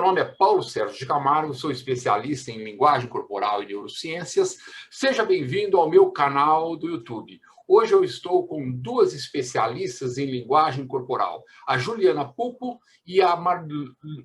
nome é Paulo Sérgio de Camargo, sou especialista em linguagem corporal e neurociências. Seja bem-vindo ao meu canal do YouTube. Hoje eu estou com duas especialistas em linguagem corporal, a Juliana Pupo e a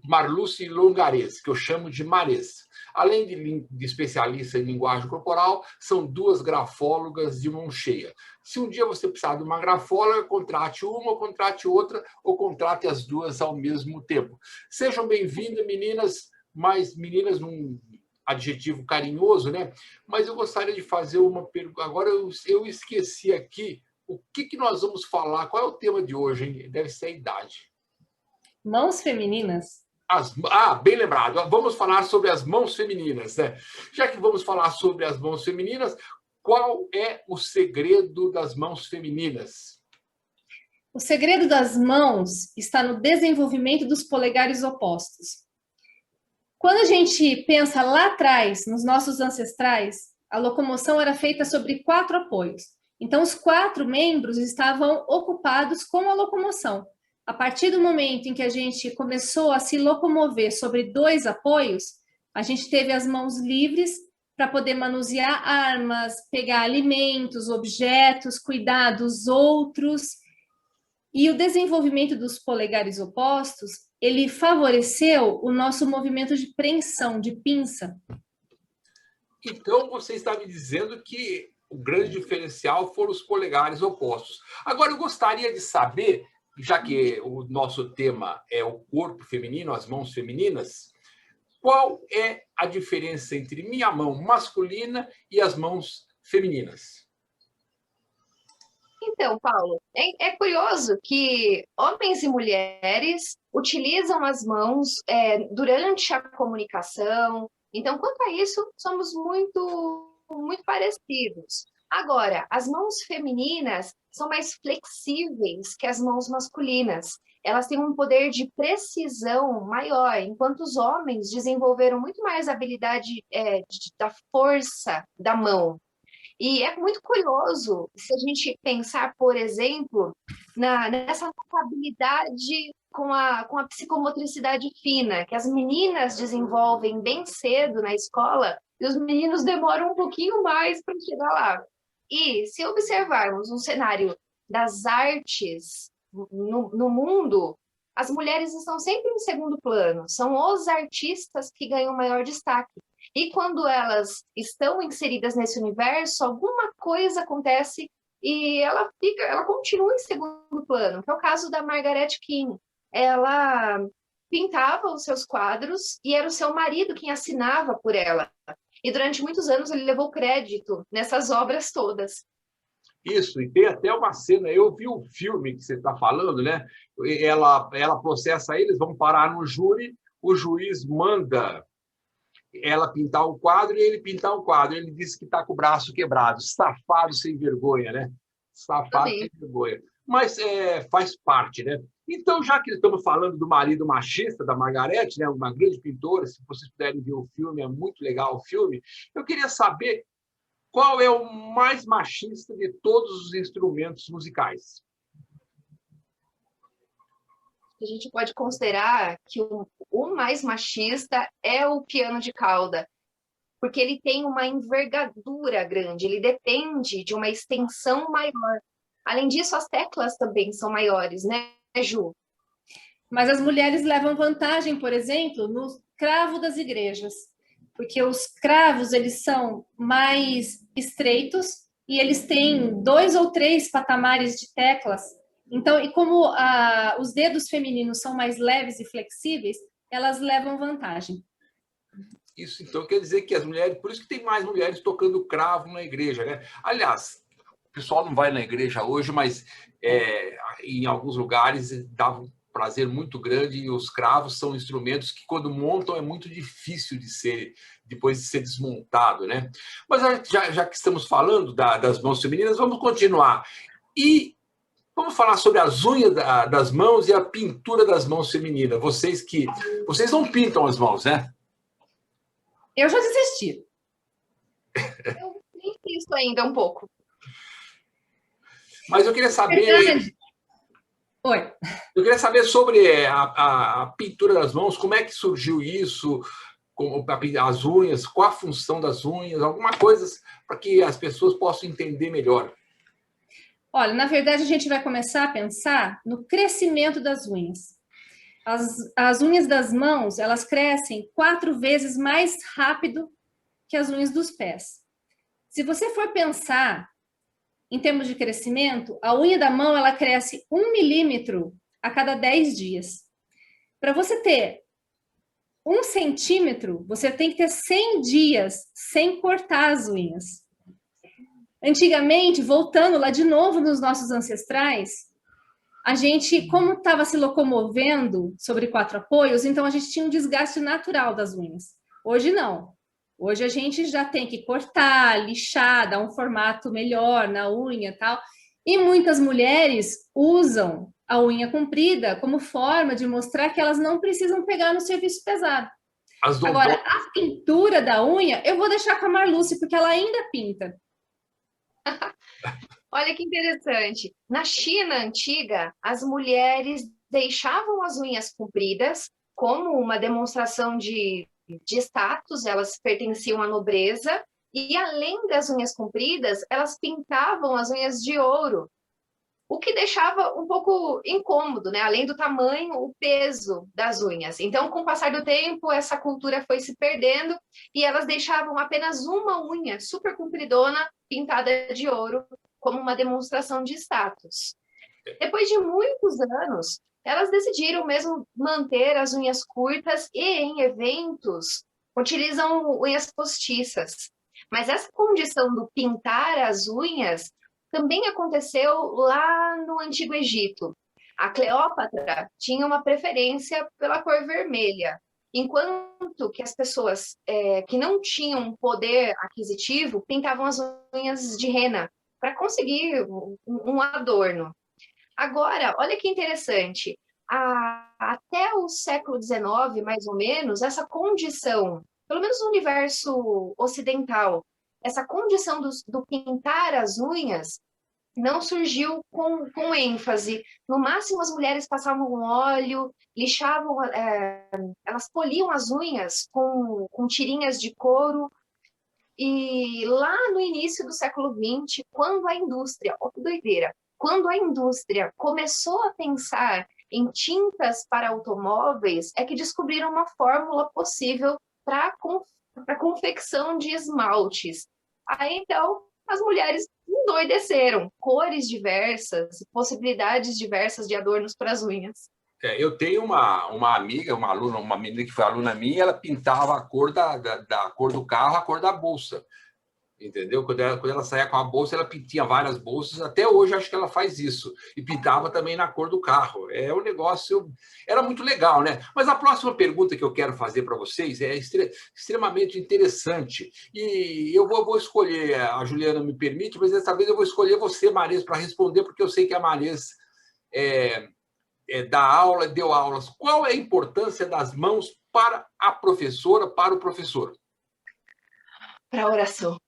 Marluce Longares, que eu chamo de Mares. Além de especialista em linguagem corporal, são duas grafólogas de mão cheia. Se um dia você precisar de uma grafóloga, contrate uma, ou contrate outra, ou contrate as duas ao mesmo tempo. Sejam bem-vindas, meninas, mas meninas num adjetivo carinhoso, né? Mas eu gostaria de fazer uma pergunta. Agora eu esqueci aqui o que nós vamos falar. Qual é o tema de hoje, hein? Deve ser a idade. Mãos femininas? Bem lembrado. Vamos falar sobre as mãos femininas, né? Já que vamos falar sobre as mãos femininas, qual é o segredo das mãos femininas? O segredo das mãos está no desenvolvimento dos polegares opostos. Quando a gente pensa lá atrás, nos nossos ancestrais, a locomoção era feita sobre 4 apoios. Então, os 4 membros estavam ocupados com a locomoção. A partir do momento em que a gente começou a se locomover sobre 2 apoios, a gente teve as mãos livres para poder manusear armas, pegar alimentos, objetos, cuidar dos outros. E o desenvolvimento dos polegares opostos, ele favoreceu o nosso movimento de preensão, de pinça. Então, você está me dizendo que o grande diferencial foram os polegares opostos. Agora, eu gostaria de saber, já que o nosso tema é o corpo feminino, as mãos femininas, qual é a diferença entre minha mão masculina e as mãos femininas? Então, Paulo, é curioso que homens e mulheres utilizam as mãos durante a comunicação. Então, quanto a isso, somos muito parecidos. Agora, as mãos femininas são mais flexíveis que as mãos masculinas. Elas têm um poder de precisão maior, enquanto os homens desenvolveram muito mais a habilidade da força da mão. E é muito curioso se a gente pensar, por exemplo, nessa habilidade com a psicomotricidade fina, que as meninas desenvolvem bem cedo na escola, e os meninos demoram um pouquinho mais para chegar lá. E se observarmos um cenário das artes no mundo, as mulheres estão sempre em segundo plano, são os artistas que ganham maior destaque. E quando elas estão inseridas nesse universo, alguma coisa acontece e ela continua em segundo plano, que é o caso da Margaret King. Ela pintava os seus quadros e era o seu marido quem assinava por ela. E durante muitos anos ele levou crédito nessas obras todas. Isso, e tem até uma cena, eu vi o filme que você está falando, né? Ela processa eles, vão parar no júri, o juiz manda ela pintar o quadro e ele pintar o quadro. Ele disse que está com o braço quebrado. Safado sem vergonha, né? Safado sem vergonha. Mas faz parte, né? Então, já que estamos falando do marido machista da Margarete, né, uma grande pintora, se vocês puderem ver o filme, é muito legal o filme, eu queria saber qual é o mais machista de todos os instrumentos musicais. A gente pode considerar que o mais machista é o piano de cauda, porque ele tem uma envergadura grande, ele depende de uma extensão maior. Além disso, as teclas também são maiores, né, Ju? Mas as mulheres levam vantagem, por exemplo, no cravo das igrejas, porque os cravos, eles são mais estreitos e eles têm 2 ou 3 patamares de teclas. Então, e como os dedos femininos são mais leves e flexíveis, elas levam vantagem. Isso, então, quer dizer que as mulheres... Por isso que tem mais mulheres tocando cravo na igreja, né? Aliás, o pessoal não vai na igreja hoje, mas em alguns lugares dá um prazer muito grande e os cravos são instrumentos que, quando montam, é muito difícil depois de ser desmontado, né? Mas já que estamos falando das mãos femininas, vamos continuar. E vamos falar sobre as unhas das mãos e a pintura das mãos femininas. Vocês não pintam as mãos, né? Eu já desisti. Eu nem fiz ainda um pouco. Mas eu queria saber... Oi. Eu queria saber sobre a pintura das mãos, como é que surgiu isso, as unhas, qual a função das unhas, alguma coisa para que as pessoas possam entender melhor. Olha, na verdade, a gente vai começar a pensar no crescimento das unhas. As unhas das mãos, elas crescem 4 vezes mais rápido que as unhas dos pés. Se você for pensar em termos de crescimento, a unha da mão, ela cresce 1 milímetro a cada 10 dias. Para você ter 1 centímetro, você tem que ter 100 dias sem cortar as unhas. Antigamente, voltando lá de novo nos nossos ancestrais, a gente, como estava se locomovendo sobre 4 apoios, então a gente tinha um desgaste natural das unhas. Hoje não. Hoje a gente já tem que cortar, lixar, dar um formato melhor na unha e tal. E muitas mulheres usam a unha comprida como forma de mostrar que elas não precisam pegar no serviço pesado. Agora, a pintura da unha, eu vou deixar com a Marluce, porque ela ainda pinta. Olha que interessante. Na China antiga, as mulheres deixavam as unhas compridas como uma demonstração de status, elas pertenciam à nobreza, e além das unhas compridas, elas pintavam as unhas de ouro, o que deixava um pouco incômodo, né? Além do tamanho, o peso das unhas. Então, com o passar do tempo, essa cultura foi se perdendo e elas deixavam apenas uma unha super compridona, pintada de ouro, como uma demonstração de status. Depois de muitos anos, elas decidiram mesmo manter as unhas curtas e, em eventos, utilizam unhas postiças. Mas essa condição do pintar as unhas também aconteceu lá no Antigo Egito. A Cleópatra tinha uma preferência pela cor vermelha, enquanto que as pessoas que não tinham poder aquisitivo pintavam as unhas de rena para conseguir um adorno. Agora, olha que interessante, até o século XIX, mais ou menos, essa condição, pelo menos no universo ocidental, essa condição do pintar as unhas não surgiu com ênfase. No máximo, as mulheres passavam um óleo, lixavam, elas poliam as unhas com tirinhas de couro. E lá no início do século XX, quando a indústria, ó que doideira, quando a indústria começou a pensar em tintas para automóveis, é que descobriram uma fórmula possível para a confecção de esmaltes. Aí, então, as mulheres endoideceram, cores diversas, possibilidades diversas de adornos para as unhas. Eu tenho uma amiga, uma aluna, uma menina que foi aluna minha, ela pintava a cor da cor do carro, a cor da bolsa. Entendeu? Quando ela saía com a bolsa, ela tinha várias bolsas. Até hoje, acho que ela faz isso. E pintava também na cor do carro. É um negócio... Era muito legal, né? Mas a próxima pergunta que eu quero fazer para vocês é extremamente interessante. E eu vou escolher, a Juliana me permite, mas dessa vez eu vou escolher você, Marês, para responder, porque eu sei que a Marês dá aula, deu aulas. Qual é a importância das mãos para a professora, para o professor? Para a oração.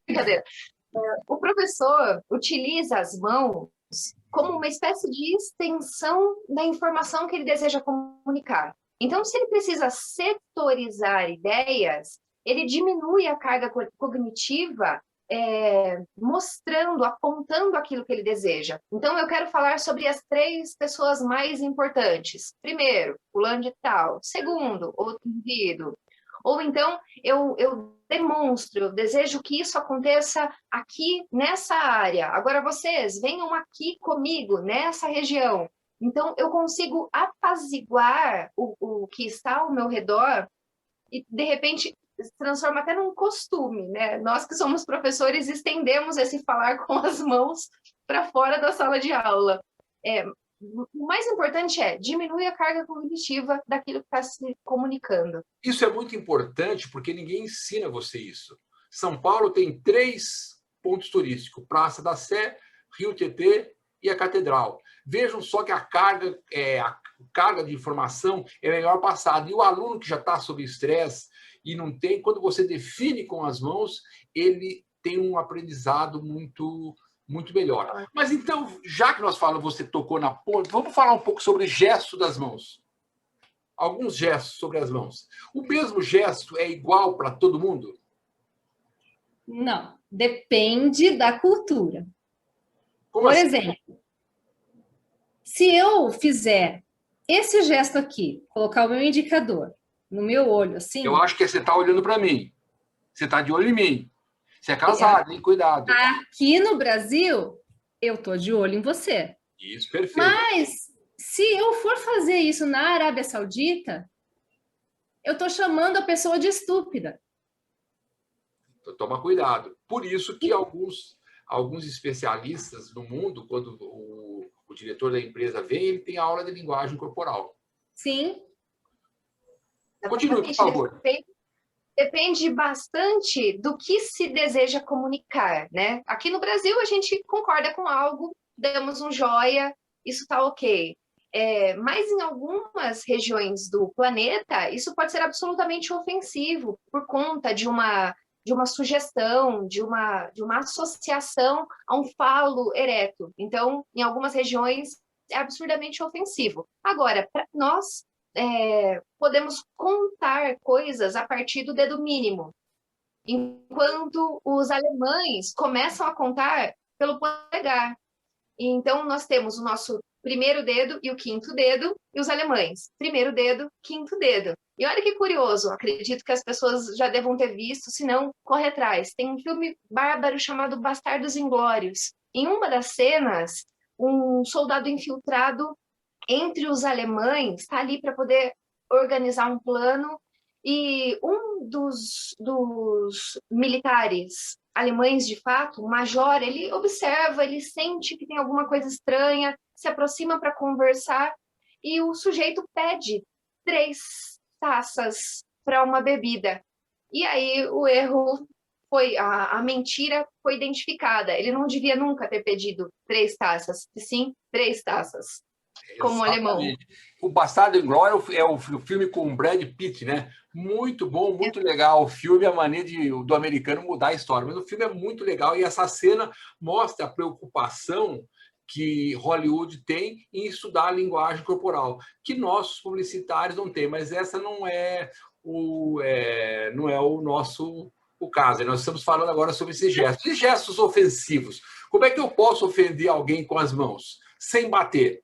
Brincadeira. O professor utiliza as mãos como uma espécie de extensão da informação que ele deseja comunicar. Então, se ele precisa setorizar ideias, ele diminui a carga cognitiva, mostrando, apontando aquilo que ele deseja. Então, eu quero falar sobre as 3 pessoas mais importantes. Primeiro, fulano de tal. Segundo, outro indivíduo. Ou então, eu demonstro, eu desejo que isso aconteça aqui nessa área. Agora vocês, venham aqui comigo, nessa região. Então, eu consigo apaziguar o que está ao meu redor e, de repente, se transforma até num costume, né? Nós que somos professores estendemos esse falar com as mãos para fora da sala de aula. O mais importante é diminuir a carga cognitiva daquilo que está se comunicando. Isso é muito importante porque ninguém ensina você isso. São Paulo tem 3 pontos turísticos: Praça da Sé, Rio Tietê e a Catedral. Vejam só que a carga de informação é melhor passada. E o aluno que já está sob estresse e não tem, quando você define com as mãos, ele tem um aprendizado muito muito melhor. Mas então, já que nós falamos, você tocou na ponta, vamos falar um pouco sobre gesto das mãos. Alguns gestos sobre as mãos. O mesmo gesto é igual para todo mundo? Não, depende da cultura. Como Por assim? exemplo, se eu fizer esse gesto aqui, colocar o meu indicador no meu olho, assim... Eu acho que você está olhando para mim. Você está de olho em mim. Você é casado, hein? Cuidado. Aqui no Brasil, eu estou de olho em você. Isso, perfeito. Mas, se eu for fazer isso na Arábia Saudita, eu estou chamando a pessoa de estúpida. Então, toma cuidado. Por isso que alguns especialistas no mundo, quando o diretor da empresa vem, ele tem aula de linguagem corporal. Sim. Continue, por favor. Depende bastante do que se deseja comunicar, né? Aqui no Brasil, a gente concorda com algo, damos um joia, isso está ok. Mas em algumas regiões do planeta, isso pode ser absolutamente ofensivo por conta de uma sugestão, de uma associação a um falo ereto. Então, em algumas regiões, é absurdamente ofensivo. Agora, para nós, podemos contar coisas a partir do dedo mínimo, enquanto os alemães começam a contar pelo polegar. Então, nós temos o nosso primeiro dedo e o quinto dedo, e os alemães, primeiro dedo, quinto dedo. E olha que curioso, acredito que as pessoas já devam ter visto, se não, corre atrás. Tem um filme bárbaro chamado Bastardos Inglórios. Em uma das cenas, um soldado infiltrado entre os alemães está ali para poder organizar um plano, e um dos militares alemães, de fato, o major, ele observa, ele sente que tem alguma coisa estranha, se aproxima para conversar, e o sujeito pede 3 taças para uma bebida. E aí o erro foi, a mentira foi identificada. Ele não devia nunca ter pedido 3 taças, e sim 3 taças. Como alemão. O Bastardo Inglório é o filme com o Brad Pitt, né? Muito bom, muito legal. O filme é a maneira do americano mudar a história. Mas o filme é muito legal e essa cena mostra a preocupação que Hollywood tem em estudar a linguagem corporal, que nossos publicitários não têm, mas essa não é o nosso caso. Nós estamos falando agora sobre esses gestos. E gestos ofensivos? Como é que eu posso ofender alguém com as mãos, sem bater?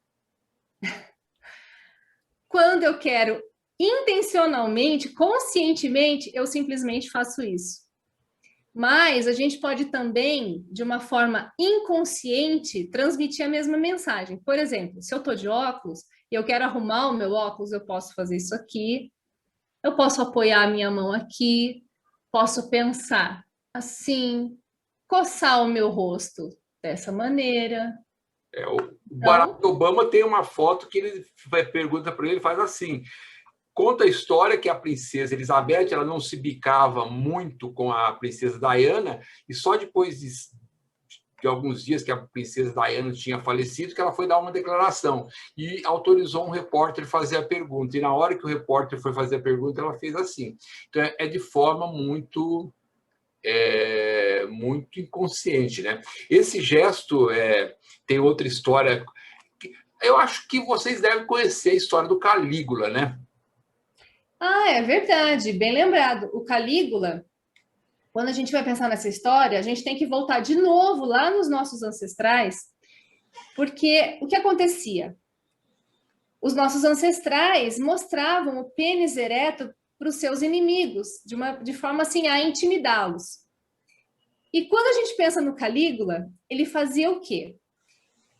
Quando eu quero intencionalmente, conscientemente, eu simplesmente faço isso. Mas a gente pode também, de uma forma inconsciente, transmitir a mesma mensagem. Por exemplo, se eu estou de óculos e eu quero arrumar o meu óculos, eu posso fazer isso aqui, eu posso apoiar a minha mão aqui, posso pensar assim, coçar o meu rosto dessa maneira. O Barack Obama tem uma foto que ele pergunta para ele, faz assim: conta a história que a princesa Elizabeth ela não se bicava muito com a princesa Diana, e só depois de alguns dias que a princesa Diana tinha falecido que ela foi dar uma declaração e autorizou um repórter a fazer a pergunta. E na hora que o repórter foi fazer a pergunta, ela fez assim. Então, é de forma muito inconsciente, né? Esse gesto tem outra história. Eu acho que vocês devem conhecer a história do Calígula, né? Ah, é verdade, bem lembrado. O Calígula, quando a gente vai pensar nessa história, a gente tem que voltar de novo lá nos nossos ancestrais, porque o que acontecia? Os nossos ancestrais mostravam o pênis ereto para os seus inimigos, de forma assim a intimidá-los. E quando a gente pensa no Calígula, ele fazia o quê?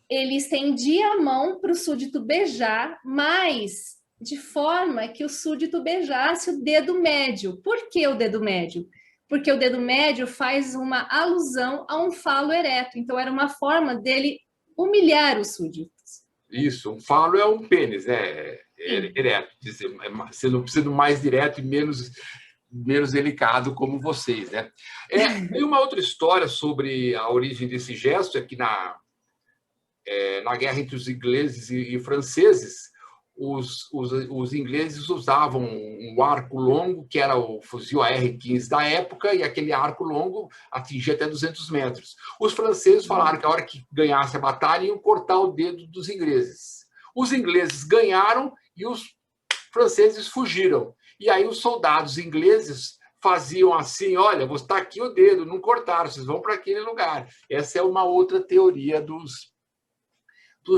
Ele estendia a mão para o súdito beijar, mas de forma que o súdito beijasse o dedo médio. Por que o dedo médio? Porque o dedo médio faz uma alusão a um falo ereto. Então, era uma forma dele humilhar os súditos. Isso, um falo é um pênis, né? Ereto, sendo mais direto e menos delicado como vocês, né? Tem uma outra história sobre a origem desse gesto, é que na guerra entre os ingleses e franceses, os ingleses usavam um arco longo, que era o fuzil AR-15 da época, e aquele arco longo atingia até 200 metros. Os franceses falaram que a hora que ganhasse a batalha, iam cortar o dedo dos ingleses. Os ingleses ganharam e os franceses fugiram. E aí os soldados ingleses faziam assim, olha, vou estar aqui o dedo, não cortaram, vocês vão para aquele lugar. Essa é uma outra teoria dos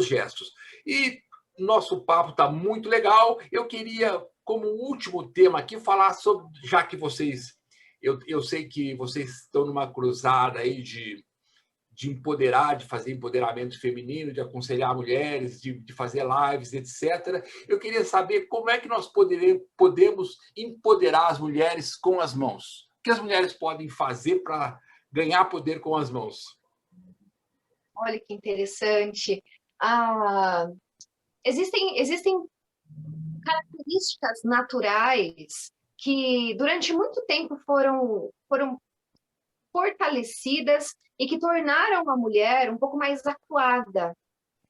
gestos. E nosso papo está muito legal. Eu queria, como último tema aqui, falar sobre, já que vocês, eu sei que vocês estão numa cruzada aí de empoderar, de fazer empoderamento feminino, de aconselhar mulheres, de fazer lives, etc. Eu queria saber como é que nós podemos empoderar as mulheres com as mãos. O que as mulheres podem fazer para ganhar poder com as mãos? Olha que interessante. Existem características naturais que durante muito tempo foram fortalecidas e que tornaram a mulher um pouco mais acuada.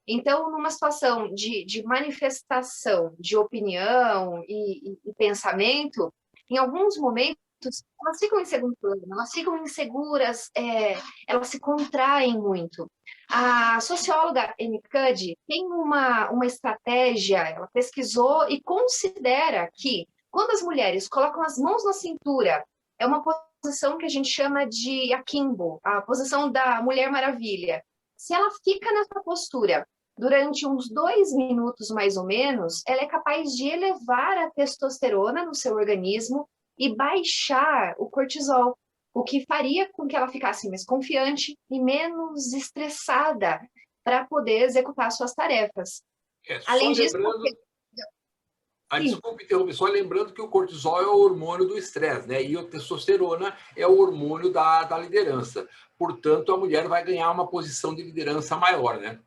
Então, numa situação de manifestação de opinião e pensamento, em alguns momentos, elas ficam em segundo plano, elas ficam inseguras, elas se contraem muito. A socióloga Amy Cuddy tem uma estratégia, ela pesquisou e considera que, quando as mulheres colocam as mãos na cintura, é uma posição que a gente chama de akimbo, a posição da Mulher Maravilha. Se ela fica nessa postura durante uns 2 minutos, mais ou menos, ela é capaz de elevar a testosterona no seu organismo e baixar o cortisol, o que faria com que ela ficasse mais confiante e menos estressada para poder executar suas tarefas. Além disso... Desculpe interromper, só lembrando que o cortisol é o hormônio do estresse, né? E a testosterona é o hormônio da liderança. Portanto, a mulher vai ganhar uma posição de liderança maior, né?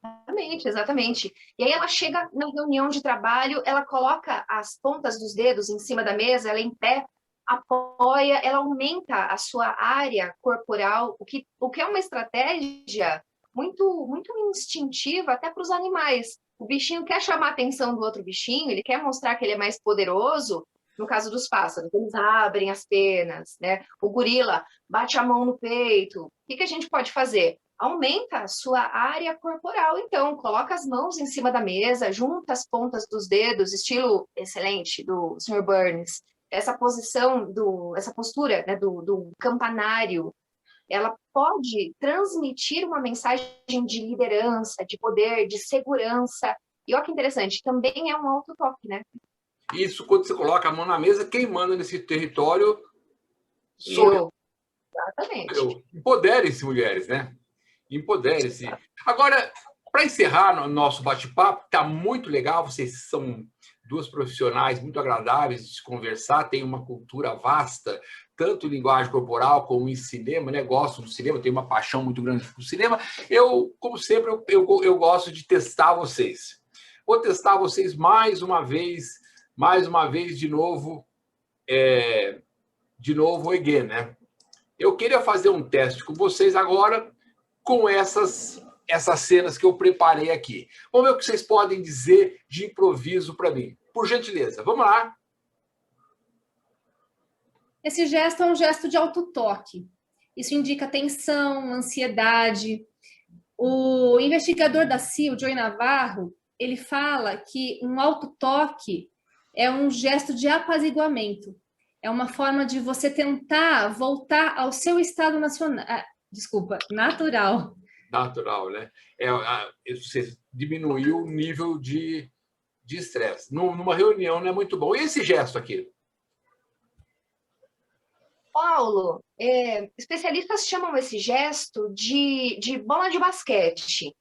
Exatamente, exatamente. E aí ela chega na reunião de trabalho, ela coloca as pontas dos dedos em cima da mesa, ela em pé, apoia, ela aumenta a sua área corporal, o que é uma estratégia muito, muito instintiva até para os animais. O bichinho quer chamar a atenção do outro bichinho, ele quer mostrar que ele é mais poderoso. No caso dos pássaros, eles abrem as penas, né? O gorila bate a mão no peito. O que a gente pode fazer? Aumenta a sua área corporal, então, coloca as mãos em cima da mesa, junta as pontas dos dedos, estilo excelente do Sr. Burns. Essa posição, essa postura, né, do campanário, ela pode transmitir uma mensagem de liderança, de poder, de segurança. E olha que interessante, também é um autotoque, né? Isso, quando você coloca a mão na mesa, quem manda nesse território sou eu. Exatamente. Empodere-se, mulheres, né? Empodere-se. Agora, para encerrar o nosso bate-papo, está muito legal, vocês são duas profissionais muito agradáveis de se conversar, têm uma cultura vasta, tanto em linguagem corporal como em cinema, né? Gosto do cinema, tenho uma paixão muito grande por cinema. Eu, como sempre, eu gosto de testar vocês. Vou testar vocês mais uma vez de novo, again, né? Eu queria fazer um teste com vocês agora, com essas cenas que eu preparei aqui. Vamos ver o que vocês podem dizer de improviso para mim. Por gentileza, vamos lá. Esse gesto é um gesto de autotoque. Isso indica tensão, ansiedade. O investigador da CIA, o Joey Navarro, ele fala que um autotoque é um gesto de apaziguamento. É uma forma de você tentar voltar ao seu estado natural. Natural, né? Você diminuiu o nível de estresse. Numa reunião não é muito bom. E esse gesto aqui? Paulo, especialistas chamam esse gesto de bola de basquete.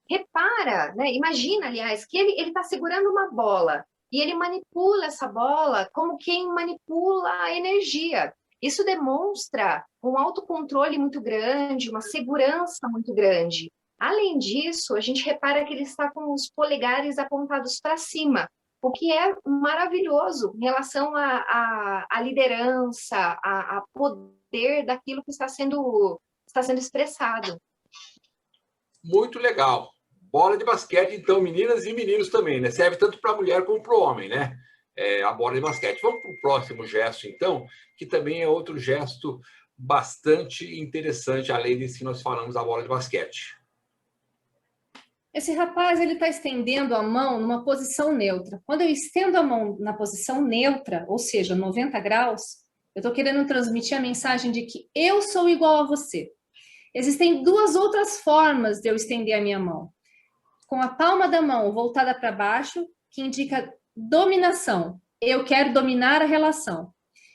Repara, né? Imagina, aliás, que ele está segurando uma bola e ele manipula essa bola como quem manipula a energia. Isso demonstra um autocontrole muito grande, uma segurança muito grande. Além disso, a gente repara que ele está com os polegares apontados para cima, o que é maravilhoso em relação à liderança, a poder daquilo que está sendo expressado. Muito legal. Bola de basquete, então, meninas e meninos também, né? Serve tanto para a mulher como para o homem, né? A bola de basquete. Vamos para o próximo gesto, então, que também é outro gesto bastante interessante, além desse que nós falamos da bola de basquete. Esse rapaz, ele está estendendo a mão numa posição neutra. Quando eu estendo a mão na posição neutra, ou seja, 90 graus, eu estou querendo transmitir a mensagem de que eu sou igual a você. Existem duas outras formas de eu estender a minha mão. Com a palma da mão voltada para baixo, que indica dominação. Eu quero dominar a relação.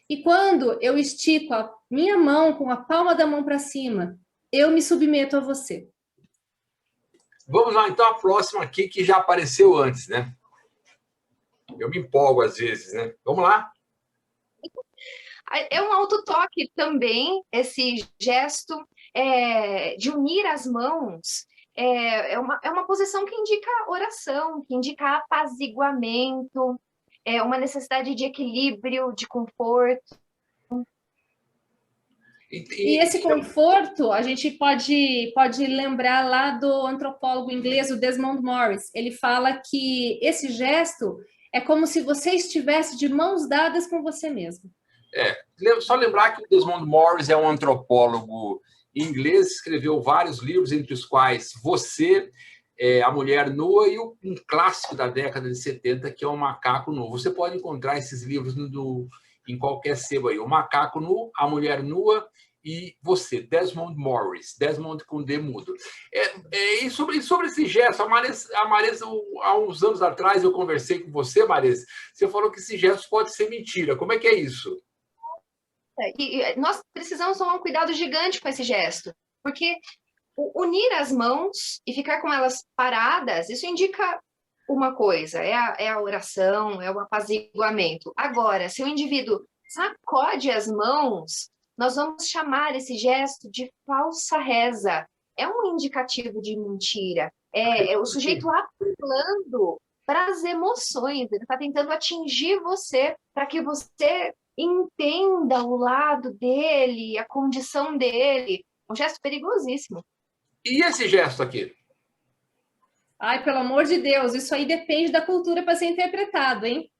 E quando eu estico a minha mão com a palma da mão para cima, eu me submeto a você. Vamos lá, então, a próxima aqui, que já apareceu antes, né? Eu me empolgo às vezes, né? Vamos lá. É um autotoque também, esse gesto de unir as mãos. É uma posição que indica oração, que indica apaziguamento, uma necessidade de equilíbrio, de conforto. E esse conforto, a gente pode lembrar lá do antropólogo inglês, o Desmond Morris. Ele fala que esse gesto é como se você estivesse de mãos dadas com você mesmo. Só lembrar que o Desmond Morris é um antropólogo inglês, escreveu vários livros, entre os quais Você, A Mulher Nua e um clássico da década de 70, que é O Macaco Nu. Você pode encontrar esses livros em qualquer sebo aí. O Macaco Nu, A Mulher Nua e Você, Desmond Morris. Desmond com D mudo. E sobre esse gesto, a Marisa, há uns anos atrás eu conversei com você, Marisa, você falou que esse gesto pode ser mentira. Como é que é isso? E nós precisamos tomar um cuidado gigante com esse gesto, porque unir as mãos e ficar com elas paradas, isso indica uma coisa, é a oração, é o apaziguamento. Agora, se o indivíduo sacode as mãos, nós vamos chamar esse gesto de falsa reza. É um indicativo de mentira. É o sujeito apelando para as emoções, ele está tentando atingir você para que você entenda o lado dele, a condição dele. Um gesto perigosíssimo. E esse gesto aqui? Ai, pelo amor de Deus, isso aí depende da cultura para ser interpretado, hein?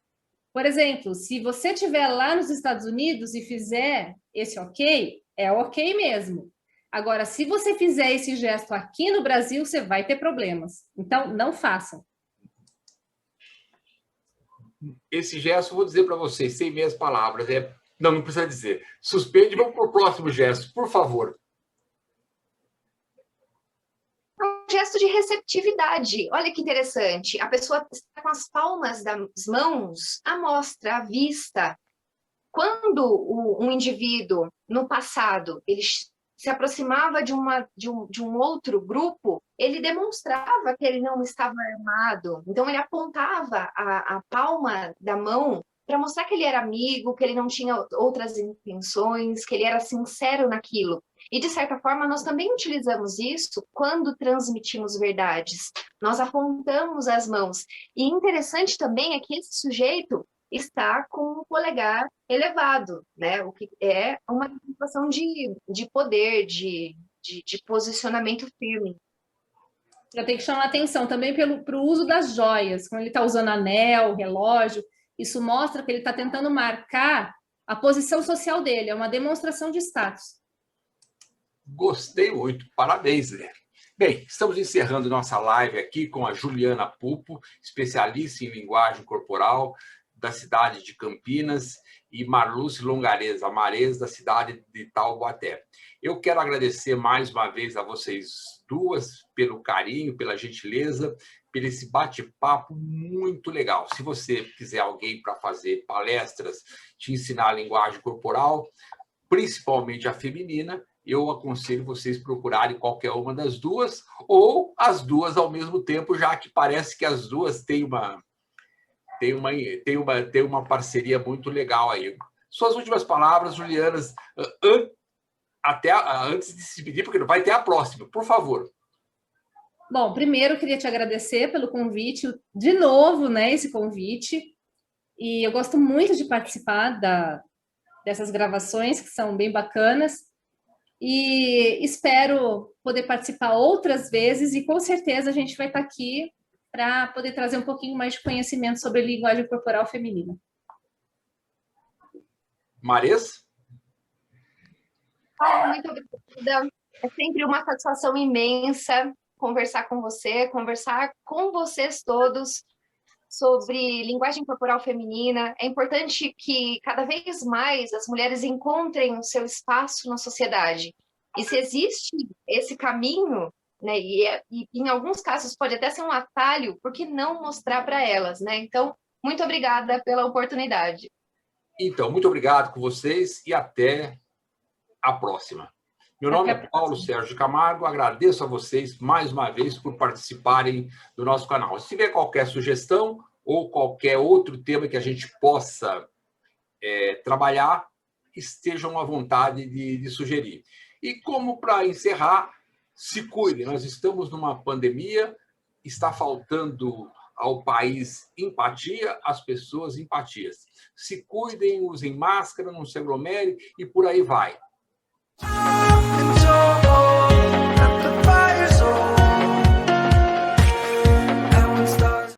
Por exemplo, se você estiver lá nos Estados Unidos e fizer esse ok, é ok mesmo. Agora, se você fizer esse gesto aqui no Brasil, você vai ter problemas. Então, não façam. Esse gesto, vou dizer para vocês, sem meias palavras. Não precisa dizer. Suspende, vamos para o próximo gesto, por favor. É um gesto de receptividade. Olha que interessante. A pessoa está com as palmas das mãos à mostra, à vista. Quando um indivíduo, no passado, ele se aproximava de um outro grupo, ele demonstrava que ele não estava armado. Então, ele apontava a palma da mão para mostrar que ele era amigo, que ele não tinha outras intenções, que ele era sincero naquilo. E, de certa forma, nós também utilizamos isso quando transmitimos verdades. Nós apontamos as mãos. E interessante também é que esse sujeito está com o polegar elevado, né? O que é uma situação de poder, de posicionamento firme. Eu tenho que chamar atenção também para o uso das joias. Quando ele está usando anel, relógio, isso mostra que ele está tentando marcar a posição social dele. É uma demonstração de status. Gostei muito. Parabéns, Zé. Bem, estamos encerrando nossa live aqui com a Juliana Pupo, especialista em linguagem corporal, da cidade de Campinas, e Marluce Longareza, a Maresa, da cidade de Taubaté. Eu quero agradecer mais uma vez a vocês duas pelo carinho, pela gentileza, por esse bate-papo muito legal. Se você quiser alguém para fazer palestras, te ensinar a linguagem corporal, principalmente a feminina, eu aconselho vocês procurarem qualquer uma das duas, ou as duas ao mesmo tempo, já que parece que as duas têm uma parceria muito legal aí. Suas últimas palavras, Juliana, antes de se pedir, porque vai ter a próxima, por favor. Bom, primeiro eu queria te agradecer pelo convite, de novo, né, esse convite, e eu gosto muito de participar dessas gravações, que são bem bacanas, e espero poder participar outras vezes e com certeza a gente vai estar aqui para poder trazer um pouquinho mais de conhecimento sobre linguagem corporal feminina. Mares? Muito obrigada. É sempre uma satisfação imensa conversar com você, conversar com vocês todos sobre linguagem corporal feminina. É importante que cada vez mais as mulheres encontrem o seu espaço na sociedade. E se existe esse caminho, né, e em alguns casos pode até ser um atalho, por que não mostrar para elas, né? Então, muito obrigada pela oportunidade. Então, muito obrigado com vocês e até a próxima. Meu nome é Paulo Sérgio Camargo, agradeço a vocês mais uma vez por participarem do nosso canal. Se tiver qualquer sugestão ou qualquer outro tema que a gente possa trabalhar, estejam à vontade de sugerir. E como para encerrar, se cuidem, nós estamos numa pandemia, está faltando ao país empatia, às pessoas empatias. Se cuidem, usem máscara, não se aglomerem e por aí vai.